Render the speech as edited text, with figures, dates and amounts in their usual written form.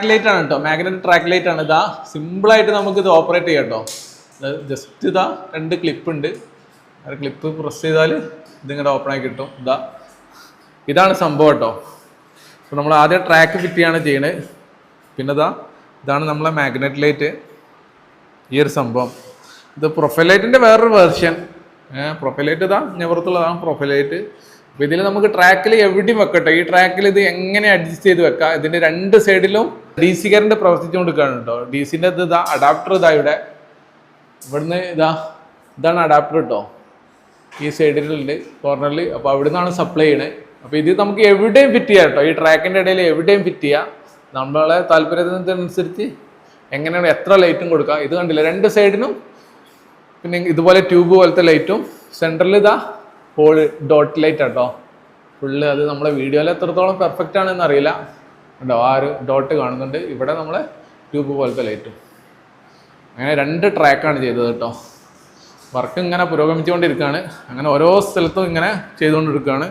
Light ആണ് കേട്ടോ, magnetic track light ആണ്. ഇതാ സിമ്പിളായിട്ട് നമുക്ക് ഇത് ഓപ്പറേറ്റ് ചെയ്യാം കേട്ടോ. ജസ്റ്റ് ഇതാ 2 ക്ലിപ്പ് ഉണ്ട്, ആ ക്ലിപ്പ് പ്രസ് ചെയ്താൽ ഇതിങ്ങനെ ഓപ്പൺ ആയി കിട്ടും. ഇതാണ് സംഭവം കേട്ടോ. അപ്പോൾ നമ്മൾ ആദ്യം ട്രാക്ക് ഫിറ്റ് ചെയ്യാണ് ചെയ്യണത്. പിന്നെ ഇതാണ് നമ്മളെ മാഗ്നറ്റ് ലൈറ്റ്, ഈ ഒരു സംഭവം. ഇത് പ്രൊഫൈൽ ലൈറ്റിൻ്റെ വേറൊരു വേർഷൻ. പ്രൊഫൈൽ ലൈറ്റ് ഞവറത്തുള്ളതാണ് പ്രൊഫൈൽ ലൈറ്റ്. അപ്പോൾ ഇതിൽ നമുക്ക് ട്രാക്കിൽ എവിടെയും വെക്കട്ടെ. ഈ ട്രാക്കിൽ ഇത് എങ്ങനെ അഡ്ജസ്റ്റ് ചെയ്ത് വെക്കാം. ഇതിൻ്റെ 2 സൈഡിലും DC കറണ്ട് പ്രവർത്തിച്ചുകൊണ്ടിരിക്കുകയാണ് കേട്ടോ. DC-ൻ്റെ അഡാപ്റ്റർ ഇവിടെ ഇവിടുന്ന് ഇതാണ് അഡാപ്റ്റർ കേട്ടോ. ഈ സൈഡിലുണ്ട് കോർണറിൽ. അപ്പോൾ അവിടെ നിന്നാണ് സപ്ലൈ ചെയ്യണത്. അപ്പോൾ ഇത് നമുക്ക് എവിടെയും ഫിറ്റ് ചെയ്യാം കേട്ടോ. ഈ ട്രാക്കിൻ്റെ ഇടയിൽ എവിടെയും ഫിറ്റ് ചെയ്യാം. നമ്മളെ താല്പര്യത്തിനനുസരിച്ച് എങ്ങനെയാണ് എത്ര ലൈറ്റും കൊടുക്കാം. ഇത് കണ്ടില്ല, 2 സൈഡിനും പിന്നെ ഇതുപോലെ ട്യൂബ് പോലത്തെ ലൈറ്റും, സെൻറ്ററിൽ ഹോൾ ഡോട്ട് ലൈറ്റ് കേട്ടോ ഫുള്ള്. അത് നമ്മളെ വീഡിയോയിൽ എത്രത്തോളം പെർഫെക്റ്റ് ആണെന്ന് അറിയില്ല കേട്ടോ. ആ ഒരു ഡോട്ട് കാണുന്നുണ്ട്. ഇവിടെ നമ്മളെ ട്യൂബ് പോലത്തെ ലൈറ്റും. അങ്ങനെ 2 ട്രാക്കാണ് ചെയ്തത് കേട്ടോ. വർക്ക് ഇങ്ങനെ പുരോഗമിച്ചുകൊണ്ടിരിക്കുകയാണ്. അങ്ങനെ ഓരോ സ്ഥലത്തും ഇങ്ങനെ ചെയ്തുകൊണ്ടിരിക്കുകയാണ്.